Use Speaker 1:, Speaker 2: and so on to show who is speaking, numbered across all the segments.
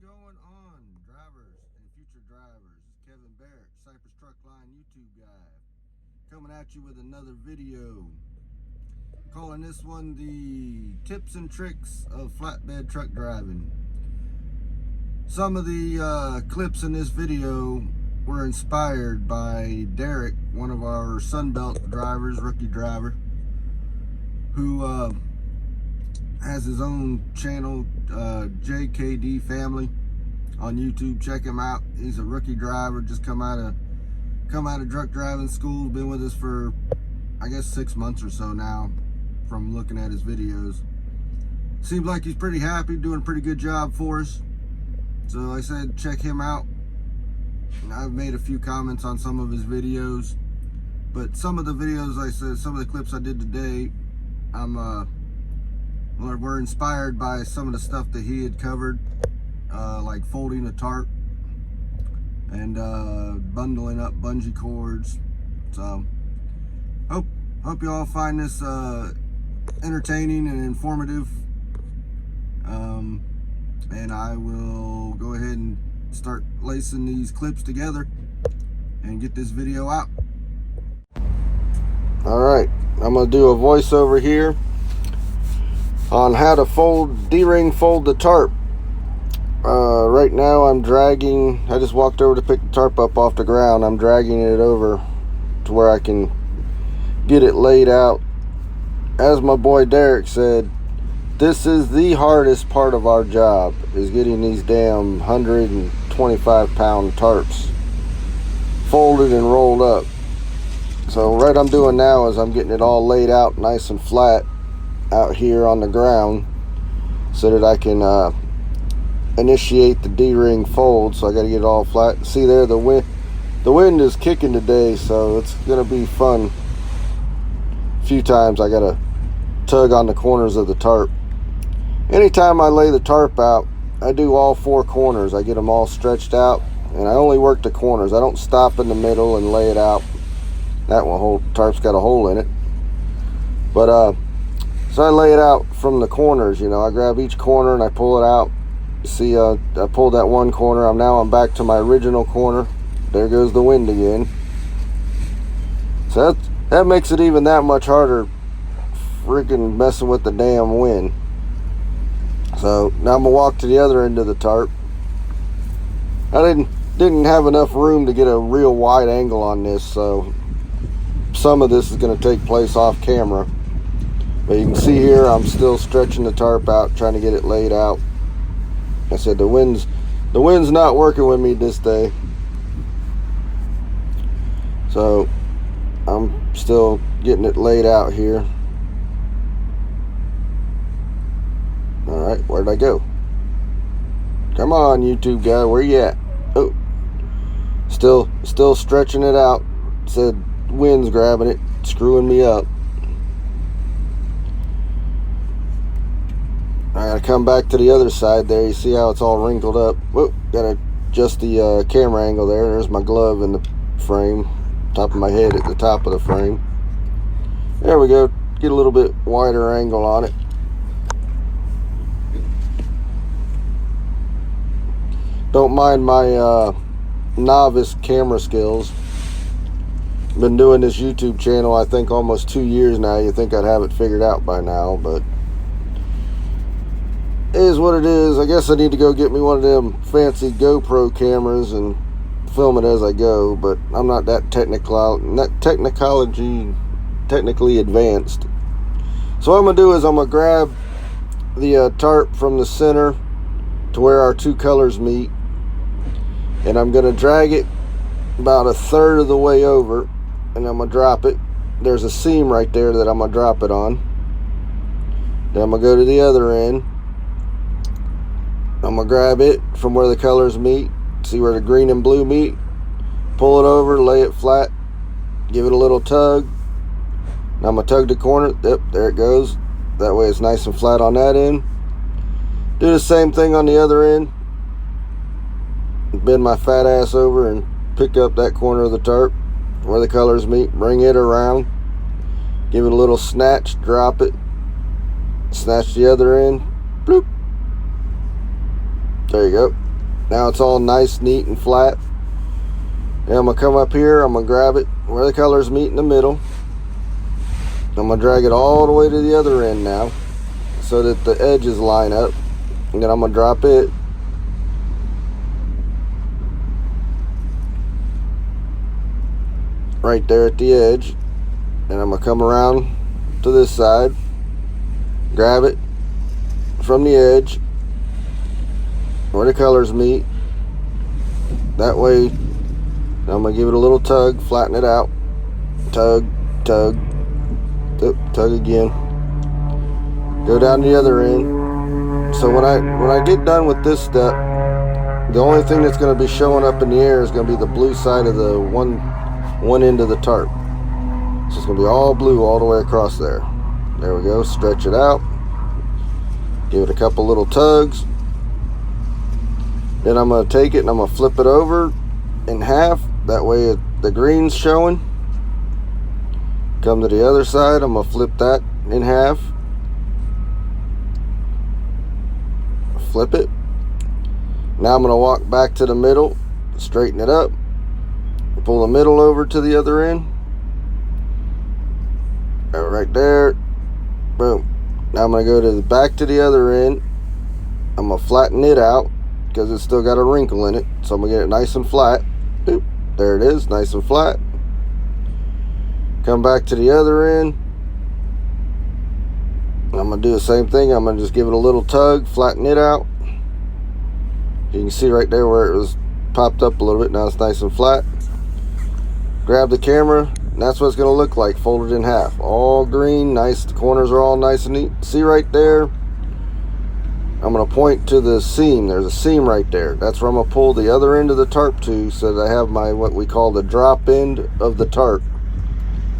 Speaker 1: going on, drivers and future drivers? It's Kevin Barrett, Cypress Truck Line YouTube guy, coming at you with another video. Calling this one the tips and tricks of flatbed truck driving. Some of the clips in this video were inspired by Derek, one of our Sunbelt drivers, rookie driver, who has his own channel, JKD Family, on YouTube. Check him out. He's a rookie driver, just come out of truck driving school. Been with us for, I guess, 6 months or so now, from looking at his videos. Seems like he's pretty happy, doing a pretty good job for us. So I said, check him out. And I've made a few comments on some of his videos, but some of the videos I said, some of the clips I did today, were inspired by some of the stuff that he had covered, like folding a tarp and bundling up bungee cords. So hope you all find this entertaining and informative, and I will go ahead and start lacing these clips together and get this video out. All right, I'm gonna do a voiceover here on how to D-ring fold the tarp. Right now I'm dragging, I just walked over to pick the tarp up off the ground. I'm dragging it over to where I can get it laid out. As my boy Derek said, this is the hardest part of our job, is getting these damn 125-pound tarps folded and rolled up. So what I'm doing now is I'm getting it all laid out nice and flat out here on the ground so that I can initiate the D-ring fold. So I got to get it all flat. See there, the wind is kicking today, so it's gonna be fun. A few times I gotta tug on the corners of the tarp. Anytime I lay the tarp out, I do all 4 corners. I get them all stretched out, and I only work the corners. I don't stop in the middle and lay it out. That one tarp's got a hole in it. But so I lay it out from the corners. You know, I grab each corner and I pull it out. See, I pulled that one corner. I'm back to my original corner. There goes the wind again. So that makes it even that much harder, freaking messing with the damn wind. So now I'm gonna walk to the other end of the tarp. I didn't have enough room to get a real wide angle on this, so some of this is going to take place off camera. But you can see here I'm still stretching the tarp out, trying to get it laid out. I said the wind's not working with me this day, so I'm still getting it laid out here. All right, where'd I go? Come on, YouTube guy, where you at? Oh, still stretching it out. Said wind's grabbing it, screwing me up. I gotta come back to the other side there. You see how it's all wrinkled up? Whoop, gotta adjust the camera angle there. There's my glove in the frame, top of my head at the top of the frame. There we go. Get a little bit wider angle on it. Don't mind my novice camera skills. Been doing this YouTube channel, I think, almost 2 years now. You think I'd have it figured out by now, but it is what it is. I guess I need to go get me one of them fancy GoPro cameras and film it as I go, but I'm not that technically advanced. So what I'm gonna do is I'm gonna grab the tarp from the center to where our 2 colors meet, and I'm gonna drag it about 1/3 of the way over, and I'm gonna drop it. There's a seam right there that I'm gonna drop it on. Then I'm gonna go to the other end. I'm gonna grab it from where the colors meet, see where the green and blue meet, pull it over, lay it flat, give it a little tug. Now I'm gonna tug the corner. Yep, there it goes. That way it's nice and flat on that end. Do the same thing on the other end. Bend my fat ass over and pick up that corner of the tarp where the colors meet, bring it around, give it a little snatch, drop it, snatch the other end, bloop. There you go. Now it's all nice, neat, and flat. And I'm going to come up here, I'm going to grab it where the colors meet in the middle. I'm going to drag it all the way to the other end now so that the edges line up. And then I'm going to drop it right there at the edge. And I'm going to come around to this side, grab it from the edge where the colors meet. That way, I'm going to give it a little tug, flatten it out. Tug, tug, tug again. Go down the other end. So when I get done with this step, the only thing that's going to be showing up in the air is going to be the blue side of the one end of the tarp. So it's going to be all blue all the way across there. There we go. Stretch it out. Give it a couple little tugs. Then I'm going to take it and I'm going to flip it over in half. That way the green's showing. Come to the other side. I'm going to flip that in half. Flip it. Now I'm going to walk back to the middle. Straighten it up. Pull the middle over to the other end. Right there. Boom. Now I'm going to go to the back to the other end. I'm going to flatten it out because it's still got a wrinkle in it. So I'm going to get it nice and flat. Boop. There it is, nice and flat. Come back to the other end. I'm going to do the same thing. I'm going to just give it a little tug, flatten it out. You can see right there where it was popped up a little bit. Now it's nice and flat. Grab the camera. And that's what it's going to look like, folded in half. All green, nice. The corners are all nice and neat. See right there? I'm going to point to the seam. There's a seam right there. That's where I'm going to pull the other end of the tarp to, so that I have my, what we call the drop end of the tarp.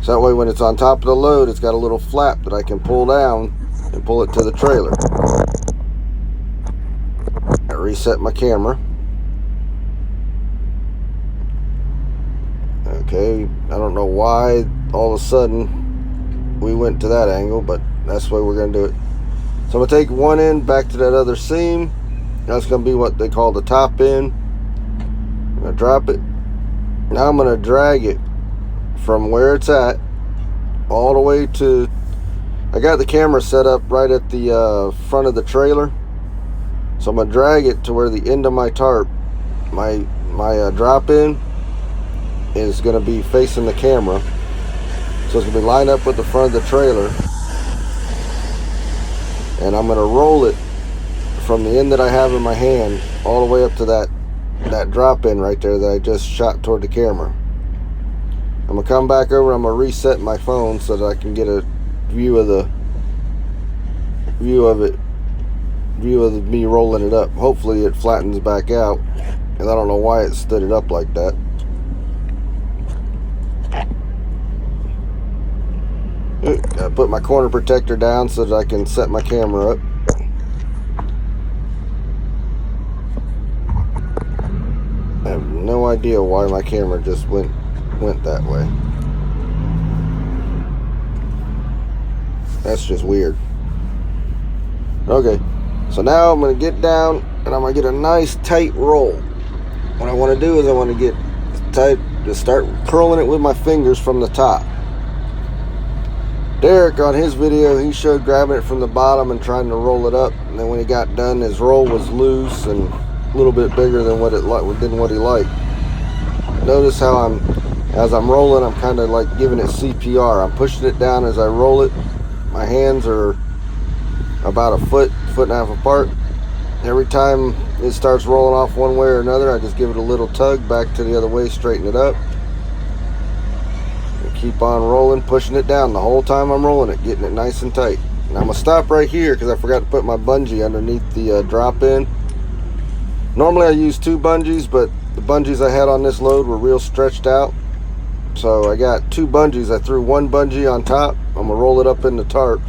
Speaker 1: So that way when it's on top of the load, it's got a little flap that I can pull down and pull it to the trailer. I reset my camera. Okay, I don't know why all of a sudden we went to that angle, but that's the way we're going to do it. So I'm going to take one end back to that other seam. That's going to be what they call the top end. I'm going to drop it. Now I'm going to drag it from where it's at all the way to, I got the camera set up right at the front of the trailer. So I'm going to drag it to where the end of my tarp, my drop in, is going to be facing the camera. So it's going to be lined up with the front of the trailer. And I'm going to roll it from the end that I have in my hand all the way up to that drop in right there that I just shot toward the camera. I'm going to come back over, I'm going to reset my phone so that I can get a view of me rolling it up. Hopefully it flattens back out, and I don't know why it stood it up like that. Gotta put my corner protector down so that I can set my camera up. I have no idea why my camera just went that way. That's just weird. Okay, so now I'm going to get down and I'm going to get a nice tight roll. What I want to do is I want to get tight, just start curling it with my fingers from the top. Derek, on his video, he showed grabbing it from the bottom and trying to roll it up, and then when he got done, his roll was loose and a little bit bigger than what he liked. Notice how as I'm rolling, I'm kind of like giving it CPR. I'm pushing it down as I roll it. My hands are about a foot and a half apart. Every time it starts rolling off one way or another, I just give it a little tug back to the other way, straighten it up. Keep on rolling, pushing it down the whole time I'm rolling it, getting it nice and tight. And I'm going to stop right here because I forgot to put my bungee underneath the drop in. Normally I use 2 bungees, but the bungees I had on this load were real stretched out. So I got 2 bungees. I threw 1 bungee on top. I'm going to roll it up in the tarp.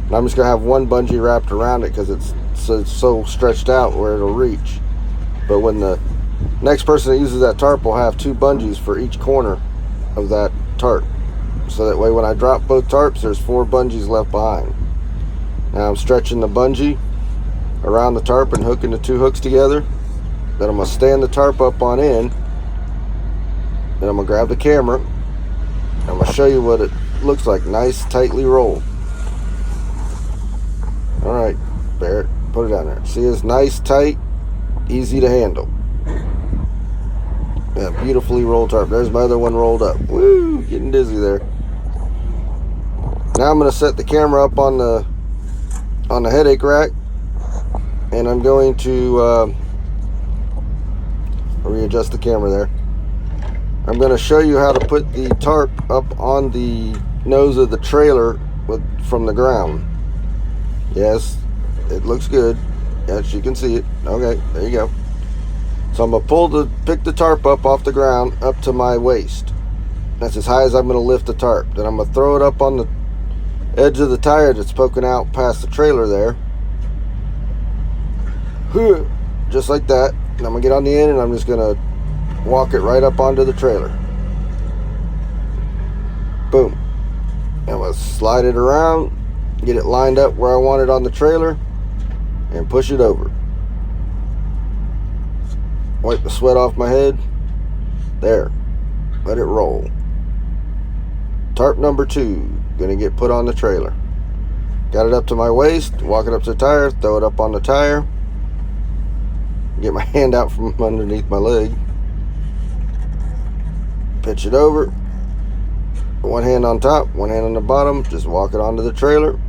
Speaker 1: And I'm just going to have 1 bungee wrapped around it because it's so stretched out where it'll reach. But when the next person that uses that tarp will have 2 bungees for each corner of that tarp, so that way when I drop both tarps, there's 4 bungees left behind. Now I'm stretching the bungee around the tarp and hooking the 2 hooks together. Then I'm going to stand the tarp up on end. Then I'm going to grab the camera. I'm going to show you what it looks like. Nice, tightly rolled. Alright, Barrett, put it down there. See, it's nice, tight, easy to handle. Yeah, beautifully rolled tarp. There's my other one rolled up. Woo, getting dizzy there. Now I'm going to set the camera up on the headache rack, and I'm going to readjust the camera there. I'm going to show you how to put the tarp up on the nose of the trailer from the ground. Yes, it looks good. Yes, you can see it. Okay, there you go. So I'm going to pick the tarp up off the ground up to my waist. That's as high as I'm going to lift the tarp. Then I'm going to throw it up on the edge of the tire that's poking out past the trailer there. Just like that. And I'm going to get on the end and I'm just going to walk it right up onto the trailer. Boom. And I'm going to slide it around, get it lined up where I want it on the trailer, and push it over. Wipe the sweat off my head. There. Let it roll. Tarp number 2. Gonna get put on the trailer. Got it up to my waist. Walk it up to the tire. Throw it up on the tire. Get my hand out from underneath my leg. Pitch it over. One hand on top, one hand on the bottom. Just walk it onto the trailer.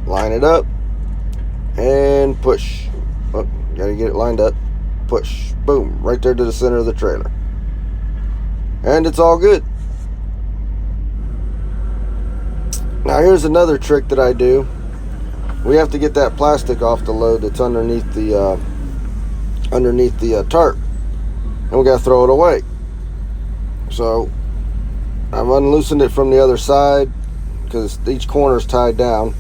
Speaker 1: Line it up. And push. Oh, gotta get it lined up. Push. Boom. Right there to the center of the trailer. And it's all good. Now here's another trick that I do. We have to get that plastic off the load that's underneath the tarp. And we gotta throw it away. So I've unloosened it from the other side because each corner is tied down.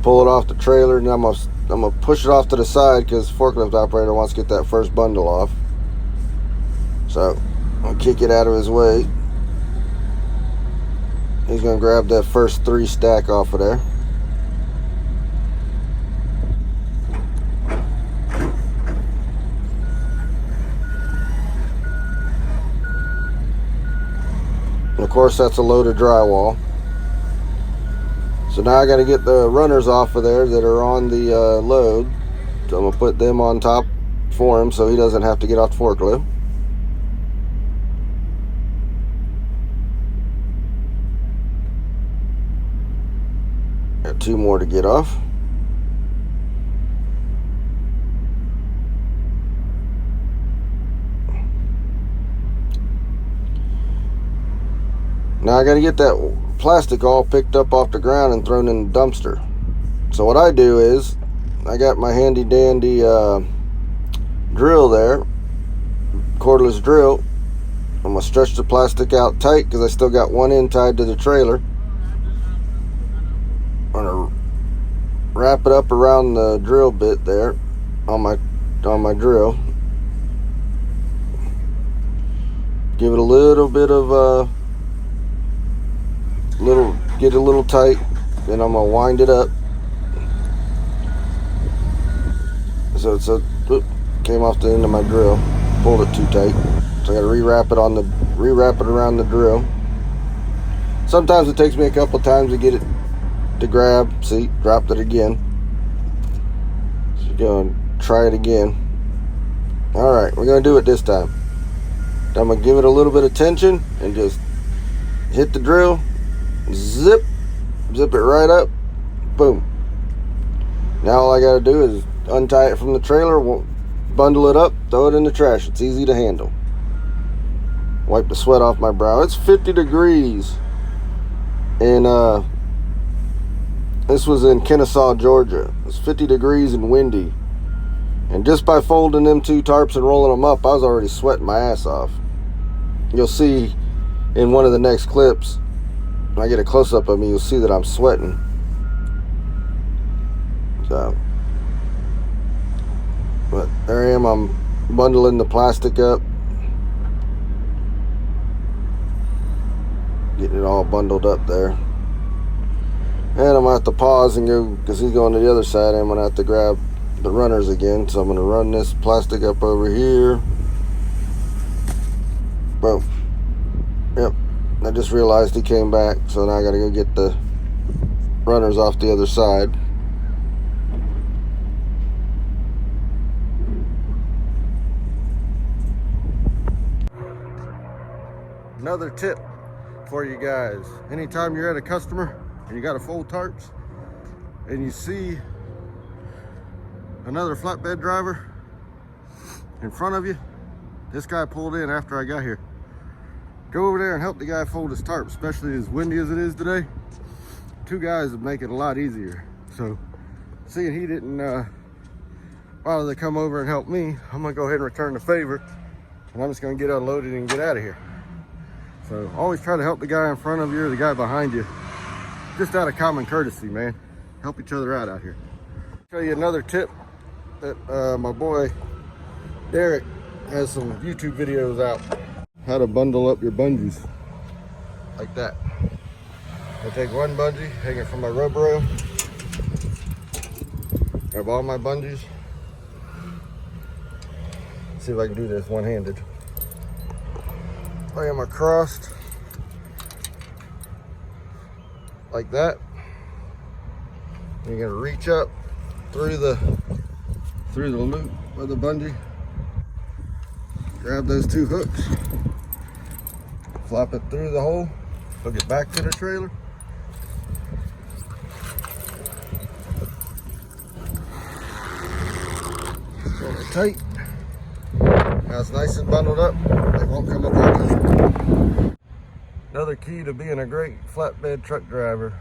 Speaker 1: Pull it off the trailer, and I'm gonna push it off to the side because the forklift operator wants to get that first bundle off. So I'll kick it out of his way. He's gonna grab that first 3 stack off of there. And of course, that's a load of drywall. So now I got to get the runners off of there that are on the load. So I'm going to put them on top for him so he doesn't have to get off the forklift. Got 2 more to get off. Now I got to get that plastic all picked up off the ground and thrown in the dumpster. So what I do is I got my handy dandy drill there, cordless drill. I'm gonna stretch the plastic out tight because I still got one end tied to the trailer. I'm gonna wrap it up around the drill bit there on my drill. Give it a little bit of get it a little tight, then I'm gonna wind it up. So it's came off the end of my drill, pulled it too tight, so I gotta rewrap it around the drill. Sometimes it takes me a couple times to get it to grab. See, dropped it again. So go and try it again. All right, we're gonna do it this time. I'm gonna give it a little bit of tension and just hit the drill. Zip it right up. Boom. Now all I gotta do is untie it from the trailer, bundle it up, throw it in the trash. It's easy to handle. Wipe the sweat off my brow. It's 50 degrees, and this was in Kennesaw, Georgia. It's 50 degrees and windy, and just by folding them 2 tarps and rolling them up, I was already sweating my ass off. You'll see in one of the next clips, when I get a close-up of me, you'll see that I'm sweating. So, but there I am. I'm bundling the plastic up, getting it all bundled up there. And I'm gonna have to pause and go, because he's going to the other side. I'm gonna have to grab the runners again. So I'm going to run this plastic up over here. Boom. Yep. I just realized he came back, so now I got to go get the runners off the other side. Another tip for you guys: anytime you're at a customer and you got to fold tarps and you see another flatbed driver in front of you, this guy pulled in after I got here, go over there and help the guy fold his tarp, especially as windy as it is today. Two guys would make it a lot easier. So seeing he didn't bother to come over and help me, I'm gonna go ahead and return the favor, and I'm just gonna get unloaded and get out of here. So always try to help the guy in front of you or the guy behind you, just out of common courtesy, man. Help each other out here. Show you another tip that my boy Derek has some YouTube videos out. How to bundle up your bungees like that. I take one bungee, hang it from my rub rail, grab all my bungees. See if I can do this one-handed. Lay them across like that. You're gonna reach up through the loop of the bungee, grab those two hooks, flop it through the hole, hook it back to the trailer. Pull it tight. Now it's nice and bundled up. They won't come apart. Another key to being a great flatbed truck driver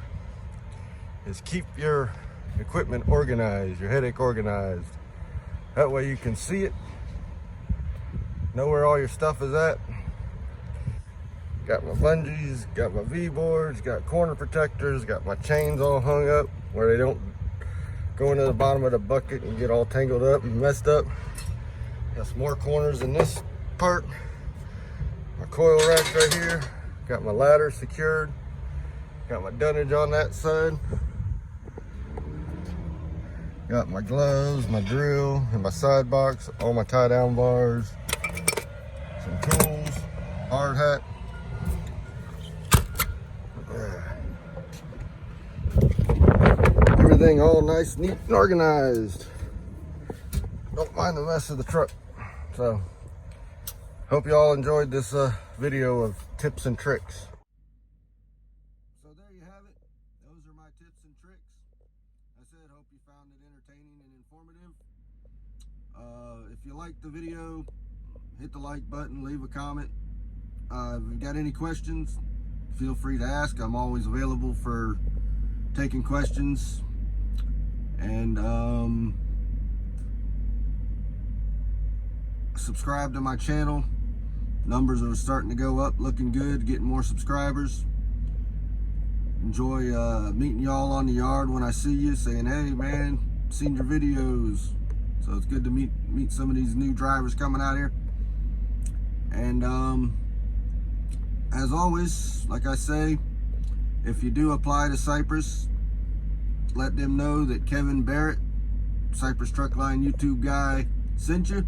Speaker 1: is keep your equipment organized, your headache organized. That way you can see it, know where all your stuff is at. Got my bungees, got my V-boards, got corner protectors, got my chains all hung up where they don't go into the bottom of the bucket and get all tangled up and messed up. Got some more corners in this part. My coil rack right here. Got my ladder secured. Got my dunnage on that side. Got my gloves, my drill, and my side box, all my tie down bars, some tools, hard hat. Everything all nice, neat, and organized. Don't mind the mess of the truck. So, hope you all enjoyed this video of tips and tricks. So there you have it. Those are my tips and tricks. I said, hope you found it entertaining and informative. If you liked the video, hit the like button, leave a comment. If you got any questions, feel free to ask. I'm always available for taking questions. And subscribe to my channel. Numbers are starting to go up, looking good, getting more subscribers. Enjoy meeting y'all on the yard when I see you, saying, hey man, seen your videos. So it's good to meet some of these new drivers coming out here. And as always, like I say, if you do apply to Cypress, let them know that Kevin Barrett, Cypress Truckline YouTube guy, sent you.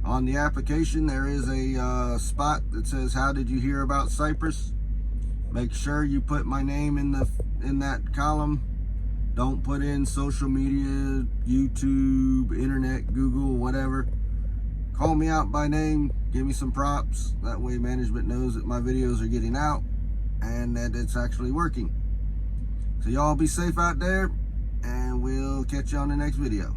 Speaker 1: On the application, there is a spot that says, how did you hear about Cypress? Make sure you put my name in that column. Don't put in social media, YouTube, internet, Google, whatever. Call me out by name, give me some props. That way management knows that my videos are getting out and that it's actually working. So y'all be safe out there, and we'll catch you on the next video.